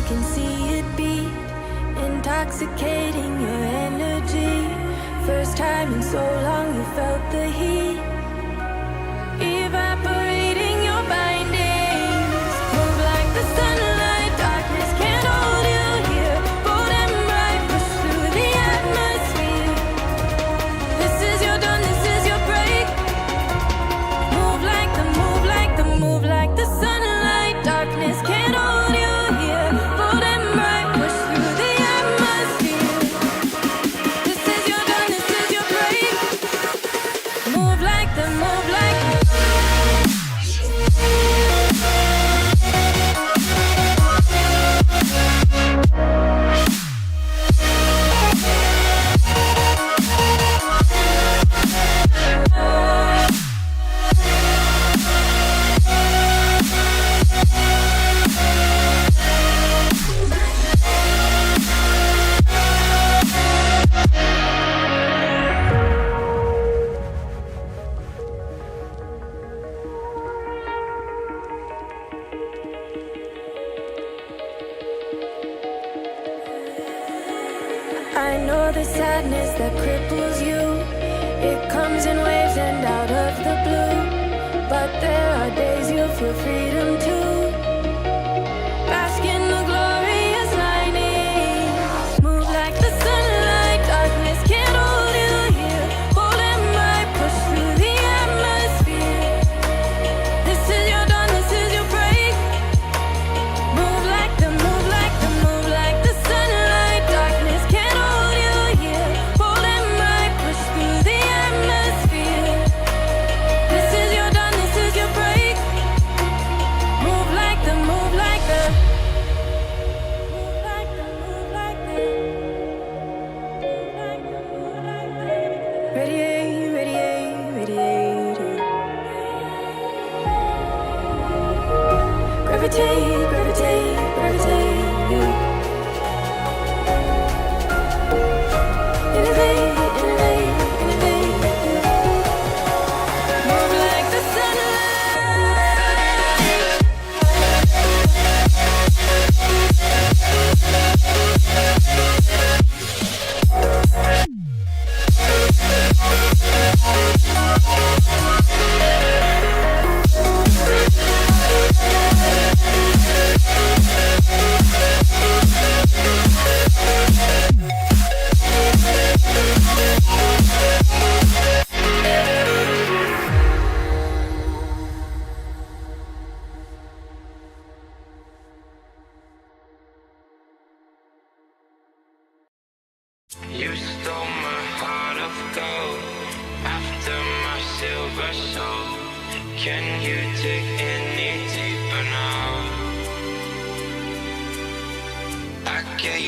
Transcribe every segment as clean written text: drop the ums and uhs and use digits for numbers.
can see it beat, intoxicating your energy. First time in so long you felt the heat, evaporating your bindings. Move like the sunlight, darkness can't hold you here. Bold and bright, push through the atmosphere. This is your dawn, this is your break. Move like the, move like the, move like the sunlight, darkness can't hold you here. Bold and bright, push through the atmosphere. This is your dawn, this is your break. Move like the, move like the. I know the sadness that cripples you. It comes in waves and out of the blue. But there are days you feel freedom too. Bask in the glorious lightning. Move like the sunlight, darkness can't hold you here. Bold and bright, push through the atmosphere. This is your dawn, this is your break. Move like the, move like the, move like the sunlight, darkness can't hold you here. Bold and bright, push through the atmosphere. This is your dawn, this is your break. Move like the, move like the, move like the, move like the, move like the, move like the. Radiate, radiate, radiate. Gravitate, gravitate, gravitate. Innovate, innovate, innovate. Move like the sunlight.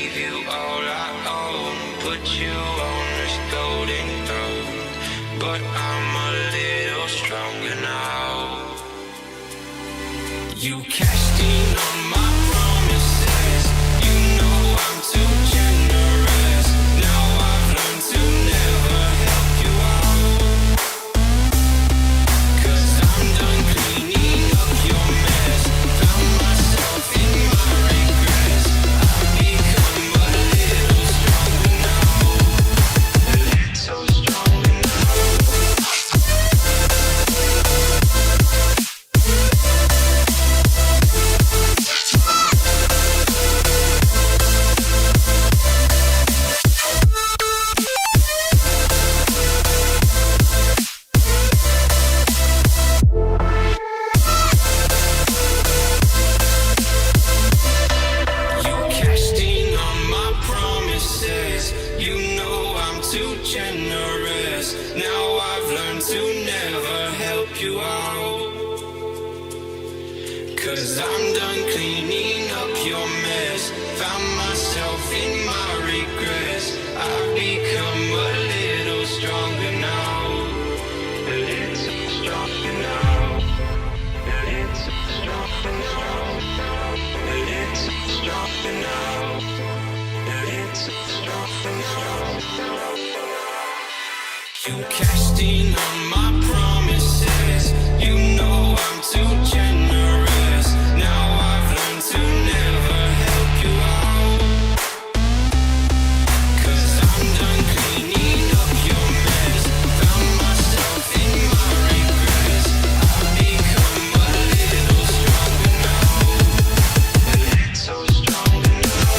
gave you all I own, put you on this golden throne, but I'm a little stronger now. You cashed in on my promises, you know I'm too generous. Now I've learned to never help you out, 'cause I'm done cleaning up your mess. Found myself in my regrets. I've become a little stronger now, a little stronger now. You cashed in on my promises, you know I'm too generous. Now I've learned to never help you out, 'cause I'm done cleaning up your mess. Found myself in my regrets. I've become a little stronger now, a little stronger now, a little stronger now, a little stronger now, a little stronger now. You cashed in on my promises, you know I'm too generous. Now I've learned to never help you out, 'cause I'm done cleaning up your mess. Found myself in my regrets. I've become a little stronger now, a little stronger now.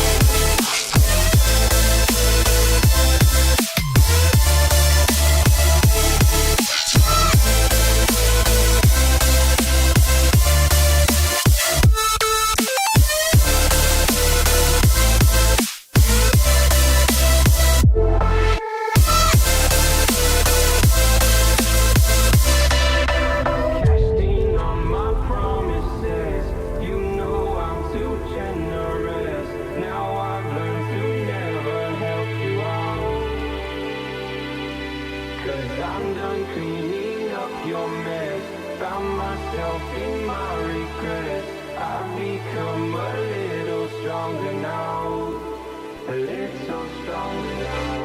Casting on my promises, you know I'm too generous. Now I've learned to never help you out, 'cause I'm done cleaning up your mess. Found myself in my regrets. I've become a little stronger now, a little stronger now.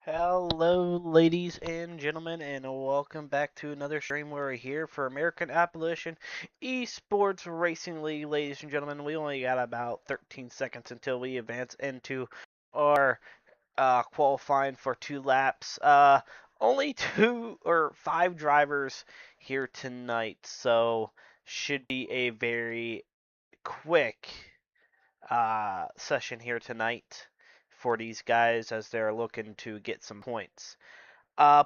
Hello, ladies and gentlemen, and welcome back to another stream. We're here for American Appalachian E-Sports Racing League, ladies and gentlemen. We only got about 13 seconds until we advance into our qualifying for 2 laps. Only 2 or 5 drivers here tonight, so should be a very quick session here tonight for these guys as they're looking to get some points.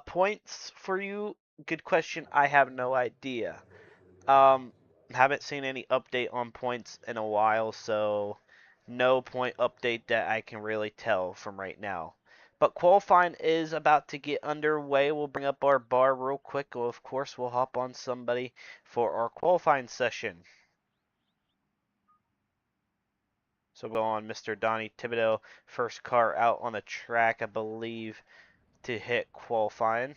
Points for you? Good question. I have no idea. Um, haven't seen any update on points in a while, so no point update that I can really tell from right now. But qualifying is about to get underway. We'll bring up our bar real quick. Well, of course, we'll hop on somebody for our qualifying session. So we'll go on Mr. Donnie Thibodeau, first car out on the track, I believe, to hit qualifying.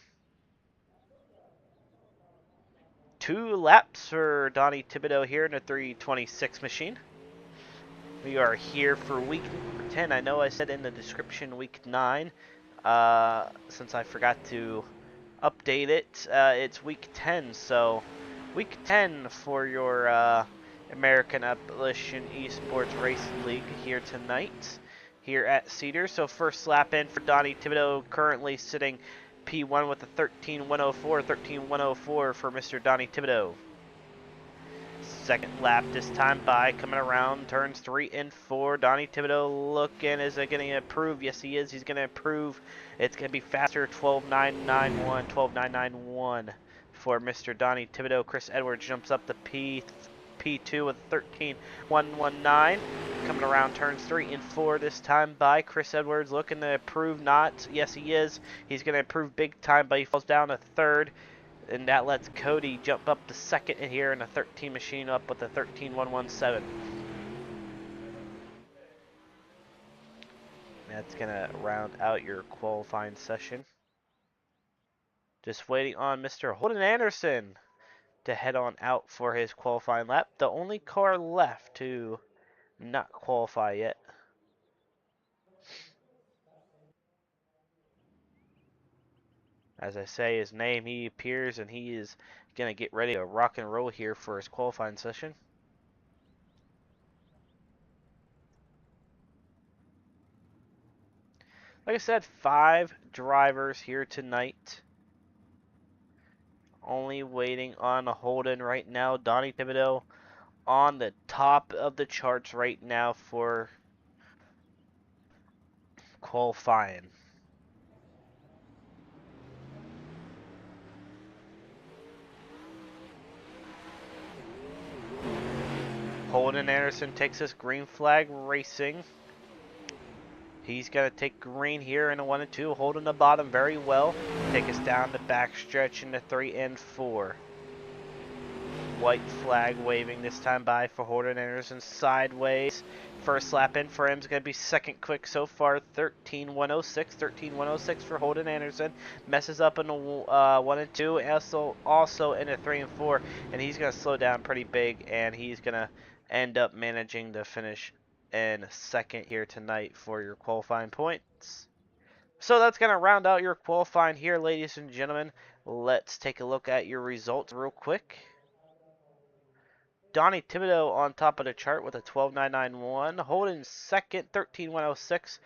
2 laps for Donnie Thibodeau here in a 326 machine. We are here for week number 10. I know I said in the description week 9, since I forgot to update it. It's week 10, so Week 10 for your American Appalachian E-Sports Racing League here tonight, here at Cedar. So first lap in for Donnie Thibodeau, currently sitting P1 with a 13.104, 13.104 for Mr. Donnie Thibodeau. Second lap this time by, coming around turns 3 and 4. Donnie Thibodeau looking, is it going to improve? Yes, he is. He's going to improve. It's going to be faster, 12.991, 12.991 for Mr. Donnie Thibodeau. Chris Edwards jumps up to P2 with 13.119. Coming around turns 3 and 4 this time by. Chris Edwards looking to improve, not. Yes, he is. He's going to improve big time, but he falls down to third. And that lets Cody jump up to second in here in a 13 machine up with a 13.117. That's going to round out your qualifying session. Just waiting on Mr. Holden Anderson to head on out for his qualifying lap. The only car left to not qualify yet. As I say his name, he appears and he is going to get ready to rock and roll here for his qualifying session. Like I said, 5 drivers here tonight. Only waiting on a Holden right now. Donnie Thibodeau on the top of the charts right now for qualifying. Holden Anderson takes this green flag racing. He's going to take green here in a 1 and 2, holding the bottom very well. Take us down the backstretch into 3 and 4. White flag waving this time by for Holden Anderson sideways. First lap in for him is going to be second quick so far, 13.106. 13.106 for Holden Anderson. Messes up in a 1 and 2, also in a 3 and 4, and he's going to slow down pretty big, and he's going to end up managing to finish in second here tonight for your qualifying points. So that's going to round out your qualifying here, ladies and gentlemen. Let's take a look at your results real quick. Donnie Thibodeau on top of the chart with a 12.991. Holden second, 13.106.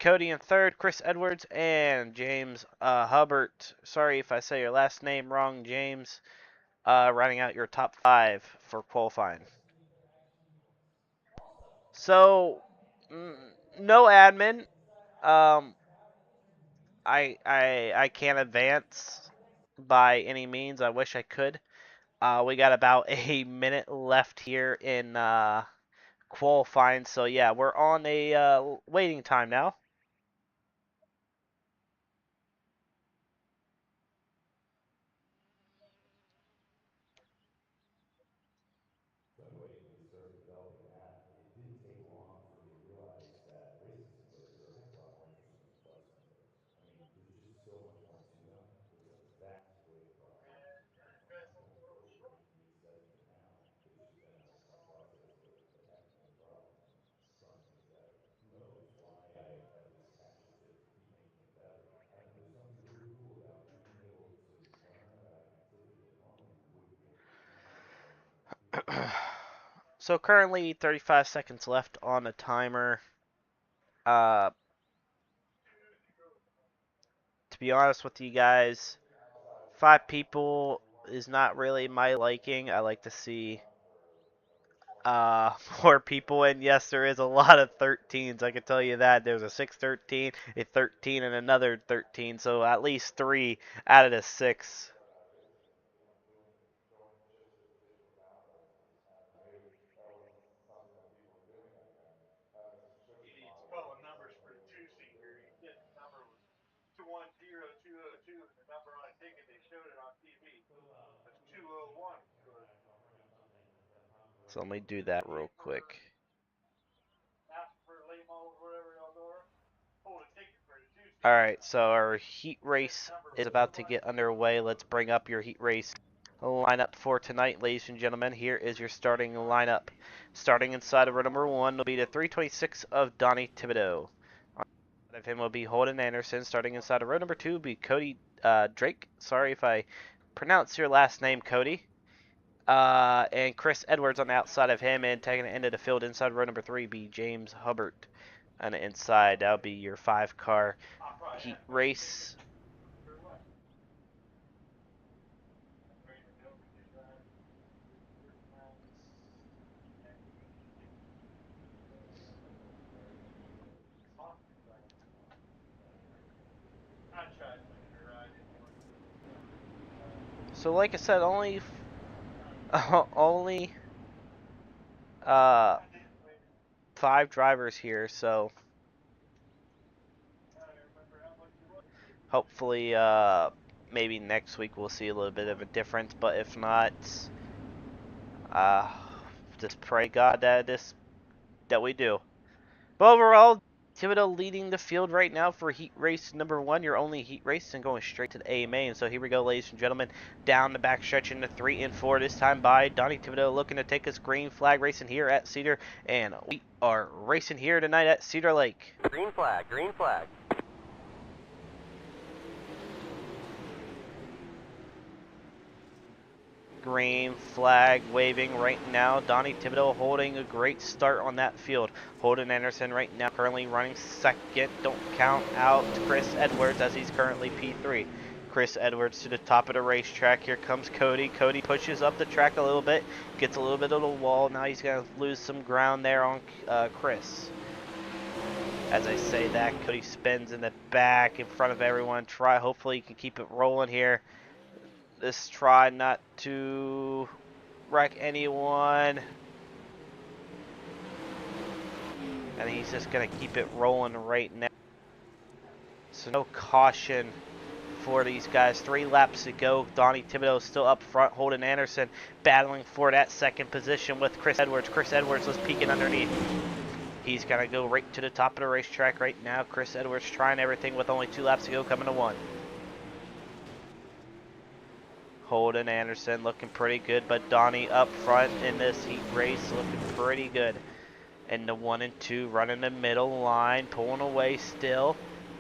Cody in third. Chris Edwards and James Hubbard. Sorry if I say your last name wrong, James. Rounding out your top 5 for qualifying. So, no admin. Um, I can't advance by any means. I wish I could. We got about a minute left here in qualifying, so yeah, we're on a waiting time now. So currently 35 seconds left on the timer. Uh, to be honest with you guys, 5 people is not really my liking. I like to see more people, and yes, there is a lot of 13s. I can tell you that. There's a 613, a 13, and another 13. So at least 3 out of the 6. So let me do that real quick. Alright, so our heat race is about to get underway. Let's bring up your heat race lineup for tonight, ladies and gentlemen. Here is your starting lineup. Starting inside of row number 1 will be the 326 of Donnie Thibodeau. On side of him will be Holden Anderson. Starting inside of row number 2 will be Cody Drake. Sorry if I pronounce your last name, Cody. And Chris Edwards on the outside of him, and taking it into the field inside row number 3 be James Hubbard. On the inside, that'll be your 5-car heat race. So like I said, only only 5 drivers here, so hopefully maybe next week we'll see a little bit of a difference, but if not, uh just pray God that we do. But overall, Thibodeau leading the field right now for heat race number 1, your only heat race, and going straight to the A main. So here we go, ladies and gentlemen, down the backstretch into 3 and 4, this time by Donnie Thibodeau, looking to take us green flag racing here at Cedar, and we are racing here tonight at Cedar Lake. Green flag, green flag. Green flag waving right now. Donnie Thibodeau holding a great start on that field. Holden Anderson right now currently running second. Don't count out Chris Edwards as he's currently P3. Chris Edwards to the top of the racetrack. Here comes Cody. Cody pushes up the track a little bit. Gets a little bit of the wall. Now he's going to lose some ground there on Chris. As I say that, Cody spins in the back in front of everyone. Hopefully he can keep it rolling here. Let's try not to wreck anyone. And he's just going to keep it rolling right now. So no caution for these guys. 3 laps to go. Donnie Thibodeau still up front. Holden Anderson battling for that second position with Chris Edwards. Chris Edwards was peeking underneath. He's going to go right to the top of the racetrack right now. Chris Edwards trying everything with only 2 laps to go, coming to 1. Holden Anderson looking pretty good, but Donnie up front in this heat race looking pretty good. And the 1 and 2 running the middle line, pulling away still.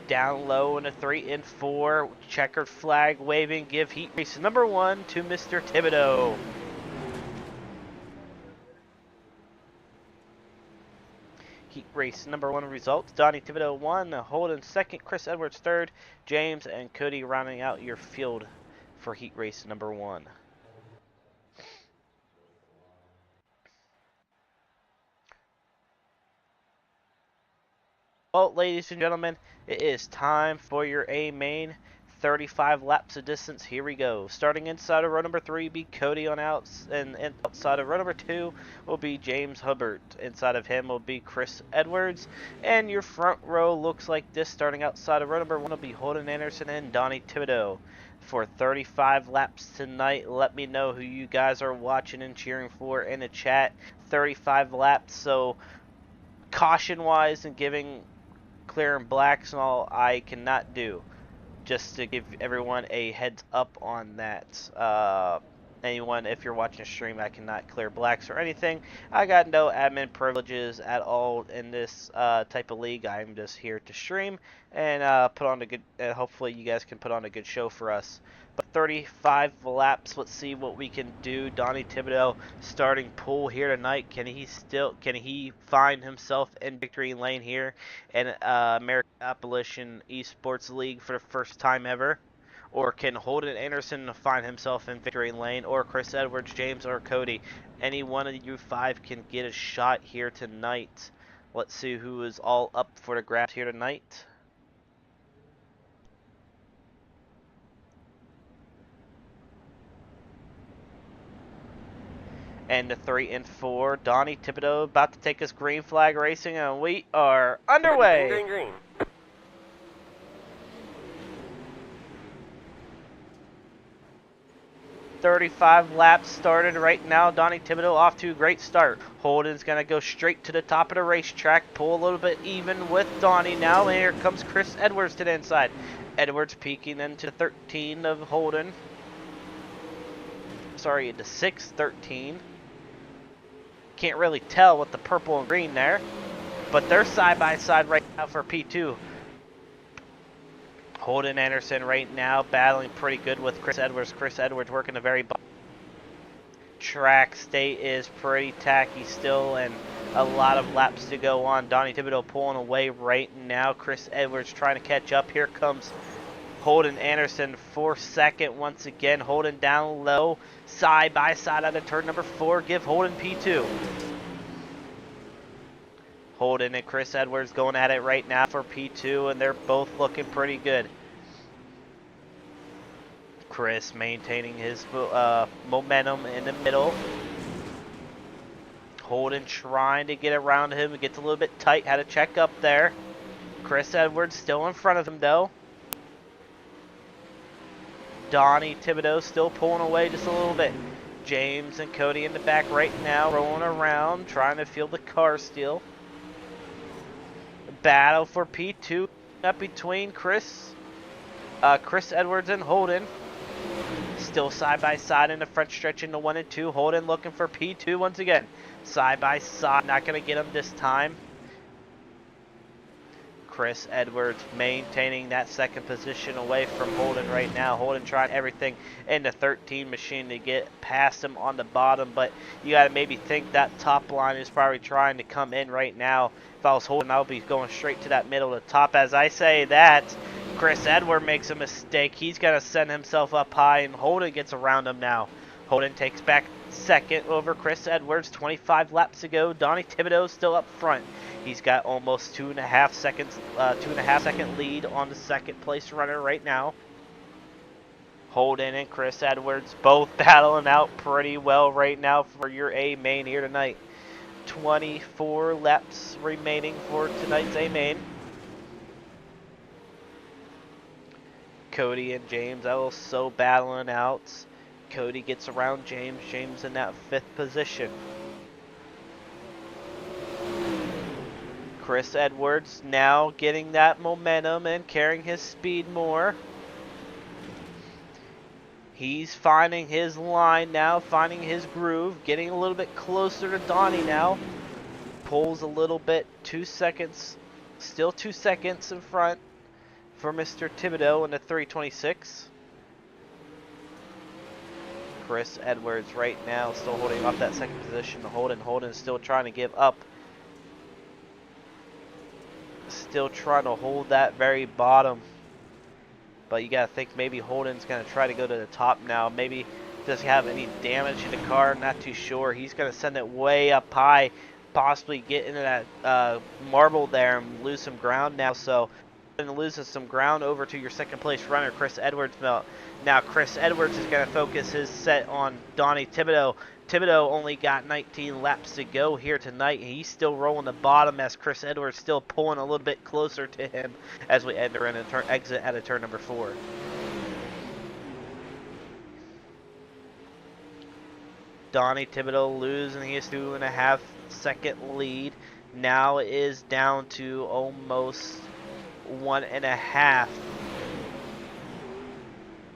Down low in the 3 and 4, checkered flag waving, give heat race number 1 to Mr. Thibodeau. Heat race number 1 results: Donnie Thibodeau 1, Holden 2nd, Chris Edwards 3rd, James and Cody rounding out your field for heat race number 1. Well, ladies and gentlemen, it is time for your A main. 35 laps of distance. Here we go. Starting inside of row number 3 be Cody on outs, and outside of row number 2 will be James Hubbard. Inside of him will be Chris Edwards. And your front row looks like this. Starting outside of row number 1 will be Holden Anderson and Donnie Thibodeau. For 35 laps tonight, let me know who you guys are watching and cheering for in the chat. 35 laps, so caution wise and giving clear and blacks and all, I cannot do. Just to give everyone a heads up on that. Anyone, if you're watching a stream, I cannot clear blacks or anything. I got no admin privileges at all in this type of league. I'm just here to stream and put on a good. Hopefully, you guys can put on a good show for us. But 35 laps. Let's see what we can do. Donnie Thibodeau starting pole here tonight. Can he find himself in victory lane here in American Appalachian E-Sports League for the first time ever? Or can Holden Anderson find himself in victory lane, or Chris Edwards, James, or Cody? Any one of you 5 can get a shot here tonight. Let's see who is all up for the grabs here tonight. And the 3 and 4, Donnie Thibodeau about to take us green flag racing, and we are underway. Green, green, green. 35 laps started right now. Donnie Thibodeau off to a great start. Holden's going to go straight to the top of the racetrack, pull a little bit even with Donnie now. And here comes Chris Edwards to the inside. Edwards peeking into 13 of Holden. Sorry, into 6, 13. Can't really tell with the purple and green there. But they're side by side right now for P2. Holden Anderson right now battling pretty good with Chris Edwards. Chris Edwards working the very bottom. track state is pretty tacky still, and a lot of laps to go on. Donnie Thibodeau pulling away right now. Chris Edwards trying to catch up. Here comes Holden Anderson for second once again. Holden down low, side by side out of turn number 4. Give Holden P2. Holden and Chris Edwards going at it right now for P2, and they're both looking pretty good. Chris maintaining his momentum in the middle. Holden trying to get around him. It gets a little bit tight. Had to check up there. Chris Edwards still in front of him, though. Donnie Thibodeau still pulling away just a little bit. James and Cody in the back right now, rolling around, trying to feel the car steal. Battle for P2 up between Chris Edwards and Holden. Still side by side in the front stretch into 1 and 2. Holden looking for P2 once again. Side by side, not going to get him this time. Chris Edwards maintaining that second position away from Holden right now. Holden trying everything in the 13 machine to get past him on the bottom, but you got to maybe think that top line is probably trying to come in right now. If I was Holden, I would be going straight to that middle to top. As I say that, Chris Edwards makes a mistake. He's going to send himself up high, and Holden gets around him now. Holden takes back second over Chris Edwards. 25 laps to go. Donnie Thibodeau still up front. He's got almost 2.5 seconds, 2.5 second lead on the second place runner right now. Holden and Chris Edwards both battling out pretty well right now for your A main here tonight. 24 laps remaining for tonight's A main. Cody and James also battling out. Cody gets around James. James in that 5th position. Chris Edwards now getting that momentum and carrying his speed more. He's finding his line now, finding his groove, getting a little bit closer to Donnie now. Pulls a little bit, 2 seconds, still 2 seconds in front for Mr. Thibodeau in the 326. Chris Edwards right now still holding off that second position. Holden still trying to give up. Still trying to hold that very bottom. But you gotta think maybe Holden's gonna try to go to the top now. Maybe does he have any damage to the car? Not too sure. He's gonna send it way up high, possibly get into that marble there and lose some ground now. So loses some ground over to your second place runner, Chris Edwards. Now Chris Edwards is going to focus his set on Donnie Thibodeau. Thibodeau only got 19 laps to go here tonight. He's still rolling the bottom as Chris Edwards still pulling a little bit closer to him as we enter in and exit out of turn number 4. Donnie Thibodeau losing his 2.5 second lead. Now is down to almost 1.5.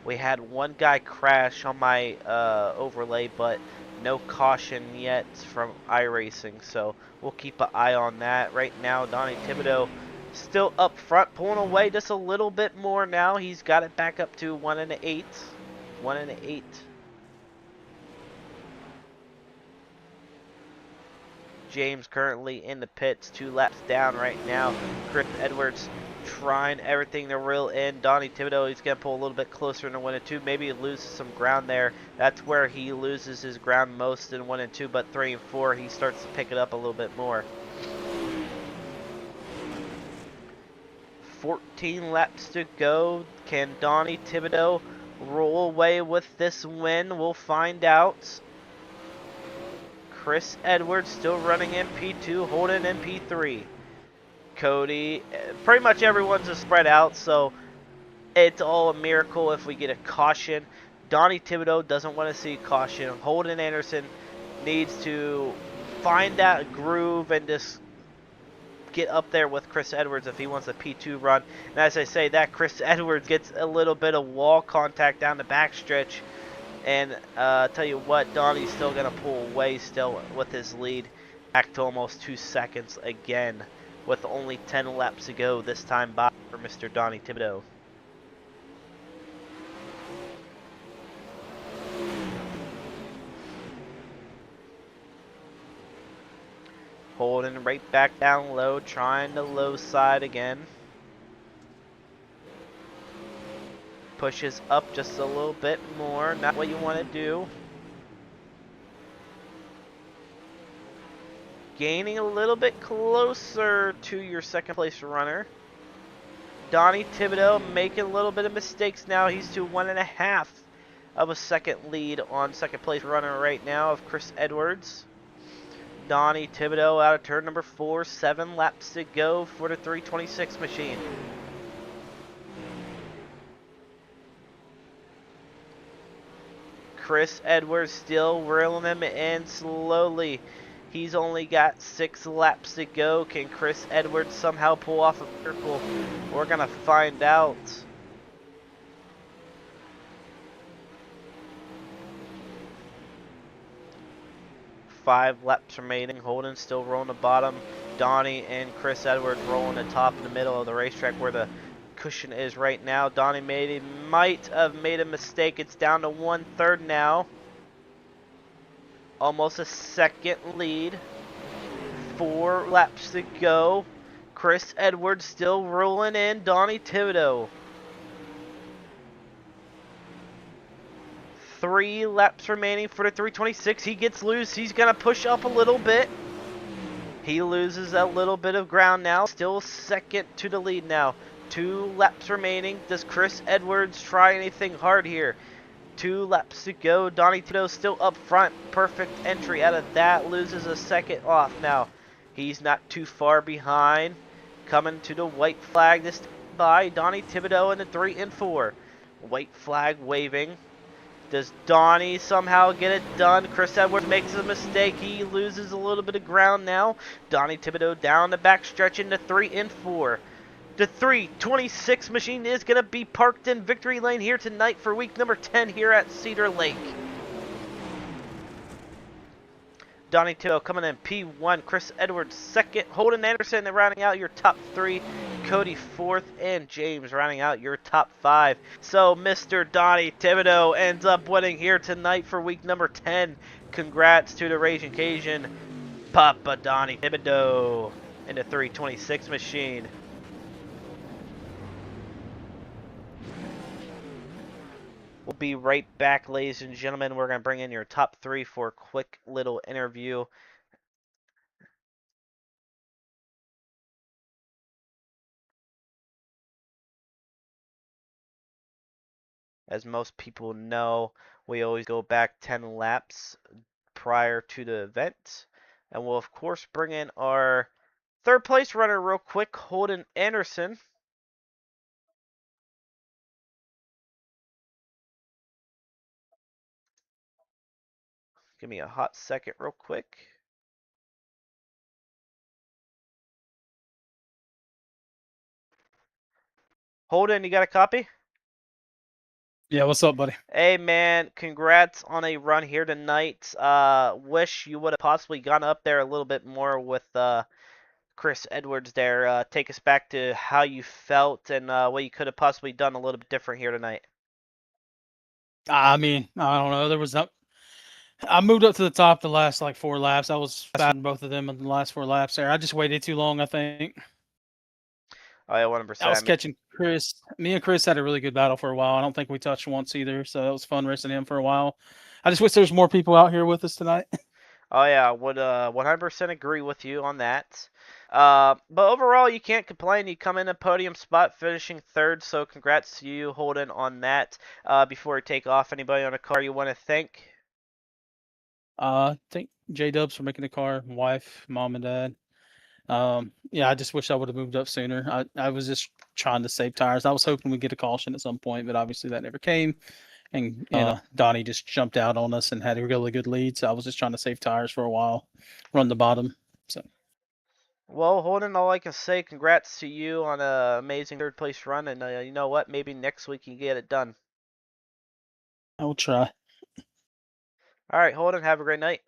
We had one guy crash on my overlay, but no caution yet from iRacing, so we'll keep an eye on that. Right now, Donnie Thibodeau still up front, pulling away just a little bit more now. He's got it back up to 1.8. 1.8. James currently in the pits, 2 laps down right now. Chris Edwards trying everything to reel in. Donnie Thibodeau, he's going to pull a little bit closer in 1 and 2. Maybe he loses some ground there. That's where he loses his ground most in 1 and 2, but 3 and 4, he starts to pick it up a little bit more. 14 laps to go. Can Donnie Thibodeau roll away with this win? We'll find out. Chris Edwards still running in P2, Holden in P3. Cody, pretty much everyone's spread out, so it's all a miracle if we get a caution. Donnie Thibodeau doesn't want to see caution. Holden Anderson needs to find that groove and just get up there with Chris Edwards if he wants a P2 run. And as I say that, Chris Edwards gets a little bit of wall contact down the backstretch. And tell you what, Donnie's still going to pull away still with his lead back to almost 2 seconds again with only 10 laps to go this time by for Mr. Donnie Thibodeau. Holding right back down low, trying the low side again. Pushes up just a little bit more, not what you want to do. Gaining a little bit closer to your second place runner. Donnie Thibodeau making a little bit of mistakes now. He's to 1.5 of a second lead on second place runner right now of Chris Edwards. Donnie Thibodeau out of turn number 4, 7 laps to go for the 326 machine. Chris Edwards still reeling him in slowly. He's only got 6 laps to go. Can Chris Edwards somehow pull off a miracle? We're going to find out. Five laps remaining. Holden still rolling the bottom. Donnie and Chris Edwards rolling the top in the middle of the racetrack where the cushion is right now. Donnie might have made a mistake. It's down to 1/3 now. Almost a second lead. 4 laps to go. Chris Edwards still rolling in. Donnie Thibodeau. 3 laps remaining for the 326. He gets loose. He's going to push up a little bit. He loses a little bit of ground now. Still second to the lead now. 2 laps remaining. Does Chris Edwards try anything hard here? 2 laps to go. Donnie Thibodeau still up front. Perfect entry out of that. Loses a second off now. He's not too far behind. Coming to the white flag this by Donnie Thibodeau in the 3 and 4. White flag waving. Does Donnie somehow get it done? Chris Edwards makes a mistake. He loses a little bit of ground now. Donnie Thibodeau down the back stretch into 3 and 4. The 326 machine is going to be parked in victory lane here tonight for week number 10 here at Cedar Lake. Donnie Thibodeau coming in P1, Chris Edwards second, Holden Anderson rounding out your top 3, Cody 4th, and James rounding out your top 5. So Mr. Donnie Thibodeau ends up winning here tonight for week number 10. Congrats to the Raging Cajun, Papa Donnie Thibodeau in the 326 machine. We'll be right back, ladies and gentlemen. We're going to bring in your top 3 for a quick little interview. As most people know, we always go back 10 laps prior to the event. And we'll, of course, bring in our 3rd place runner real quick, Holden Anderson. Give me a hot second real quick. Holden, you got a copy? Yeah, what's up, buddy? Hey, man, congrats on a run here tonight. Wish you would have possibly gone up there a little bit more with Chris Edwards there. Take us back to how you felt and what you could have possibly done a little bit different here tonight. I mean, I don't know. There was not. I moved up to the top the last like 4 laps. I was faster than both of them in the last 4 laps there. I just waited too long, I think. Oh, yeah, 100%. I was catching Chris. Me and Chris had a really good battle for a while. I don't think we touched once either, so it was fun racing him for a while. I just wish there was more people out here with us tonight. Oh, yeah, I would 100% agree with you on that. But overall, you can't complain. You come in a podium spot, finishing 3rd, so congrats to you, Holden, on that. Before we take off, anybody on the car you want to thank? I think J-Dubs for making the car, wife, mom, and dad. Yeah, I just wish I would have moved up sooner. I was just trying to save tires. I was hoping we'd get a caution at some point, but obviously that never came. And Donnie just jumped out on us and had a really good lead. So I was just trying to save tires for a while, run the bottom. So. Well, Holden, all I can say, congrats to you on an amazing 3rd place run, and you know what? Maybe next week you can get it done. I will try. All right, Holden, have a great night.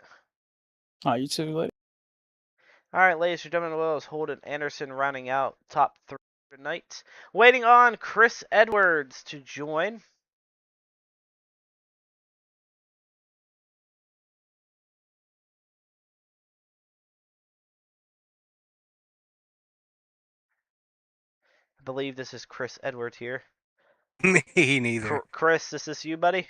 All right, you too. Later. All right, ladies and gentlemen, well, as Holden Anderson rounding out top 3 tonight. Waiting on Chris Edwards to join. I believe this is Chris Edwards here. Me neither. Chris, this is you, buddy?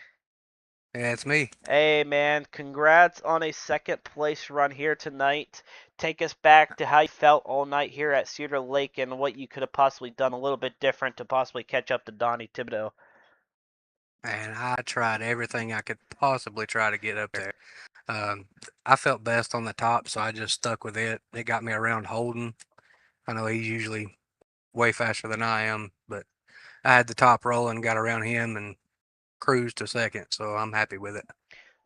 Yeah, it's me. Hey, man, congrats on a second place run here tonight. Take us back to how you felt all night here at Cedar Lake and what you could have possibly done a little bit different to possibly catch up to Donnie Thibodeau. And I tried everything I could possibly try to get up there. I felt best on the top, so I just stuck with it. It got me around Holden. I know he's usually way faster than I am, but I had the top rolling, got around him, and cruised to second, so I'm happy with it.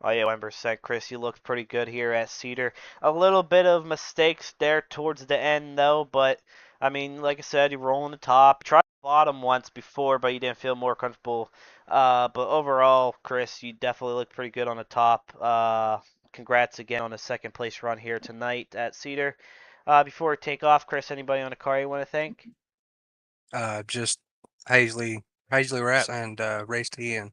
Oh yeah, 100%, Chris. You looked pretty good here at Cedar. A little bit of mistakes there towards the end, though. But I mean, like I said, you roll on the top. You tried the bottom once before, but you didn't feel more comfortable. But overall, Chris, you definitely looked pretty good on the top. Congrats again on a second place run here tonight at Cedar. Before we take off, Chris, anybody on the car you want to thank? Just Hazley Raps and Race TN.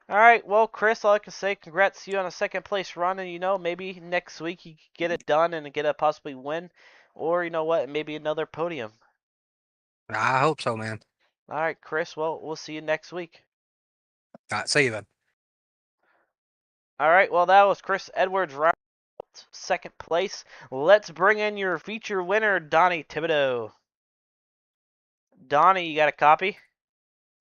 All right, well, Chris, all I can say, congrats to you on a second place run, and maybe next week you can get it done and get a possibly win, or you know what, maybe another podium. I hope so, man. All right, Chris, well, we'll see you next week. All right, see you then. All right, well, that was Chris Edwards, right, second place. Let's bring in your feature winner, Donnie Thibodeau. Donnie, you got a copy?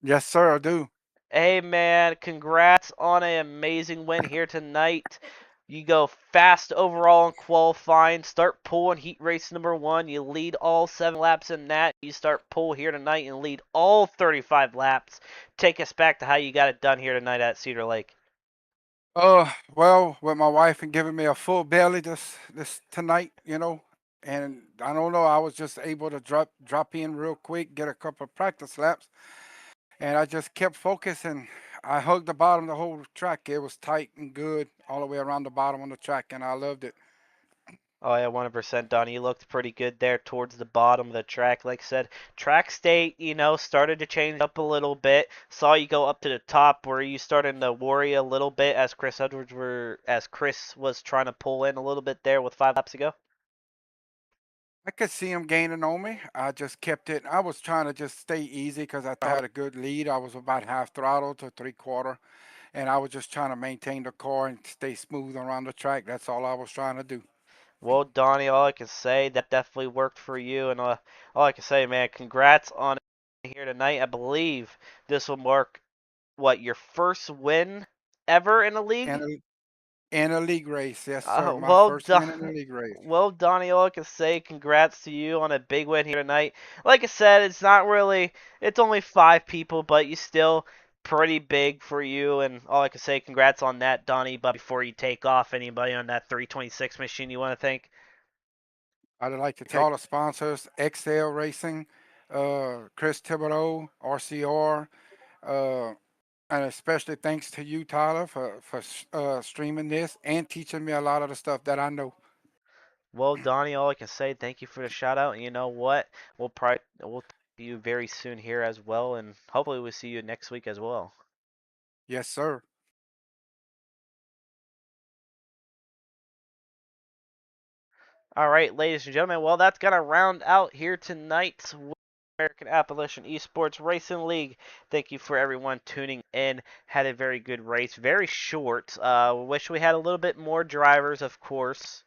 Yes, sir, I do. Hey, man, congrats on an amazing win here tonight. You go fast overall in qualifying, start pole in heat race number 1. You lead all 7 laps in that. You start pole here tonight and lead all 35 laps. Take us back to how you got it done here tonight at Cedar Lake. Well, with my wife and giving me a full belly this tonight, and I don't know, I was just able to drop in real quick, get a couple of practice laps, and I just kept focusing. I hugged the bottom of the whole track. It was tight and good all the way around the bottom on the track, and I loved it. Oh yeah, 100%, Donnie. You looked pretty good there towards the bottom of the track. Like I said, track state, started to change up a little bit. Saw you go up to the top where you started to worry a little bit as Chris was trying to pull in a little bit there with 5 laps ago. I could see him gaining on me. I just kept it. I was trying to just stay easy because I had a good lead. I was about half throttle to 3/4, and I was just trying to maintain the car and stay smooth around the track. That's all I was trying to do. Well, Donnie, all I can say, that definitely worked for you. And all I can say, man, congrats on it here tonight. I believe this will mark, your first win ever in a league? In a league race, yes, sir. My Well, first win in a league race. Well, Donnie, all I can say, congrats to you on a big win here tonight. Like I said, it's only 5 people, but you still pretty big for you. And all I can say, congrats on that, Donnie. But before you take off, anybody on that 326 machine you want to thank? I'd like to thank all the sponsors, XL Racing, Chris Thibodeau, RCR, and especially thanks to you, Tyler, for streaming this and teaching me a lot of the stuff that I know. Well, Donnie, all I can say, thank you for the shout out. And you know what? We'll talk to you very soon here as well, and hopefully we'll see you next week as well. Yes, sir. All right, ladies and gentlemen, well, that's going to round out here tonight's American Appalachian E-Sports Racing League. Thank you for everyone tuning in. Had a very good race, very short. Wish we had a little bit more drivers, of course.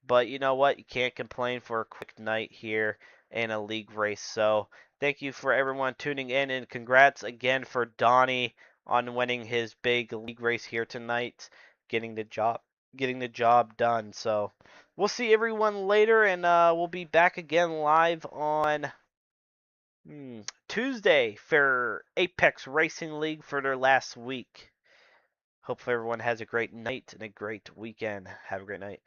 But you know what? You can't complain for a quick night here in a league race. So thank you for everyone tuning in, and congrats again for Donnie on winning his big league race here tonight, getting the job done. So we'll see everyone later, and we'll be back again live on Tuesday for Apex Racing League for their last week. Hopefully everyone has a great night and a great weekend. Have a great night.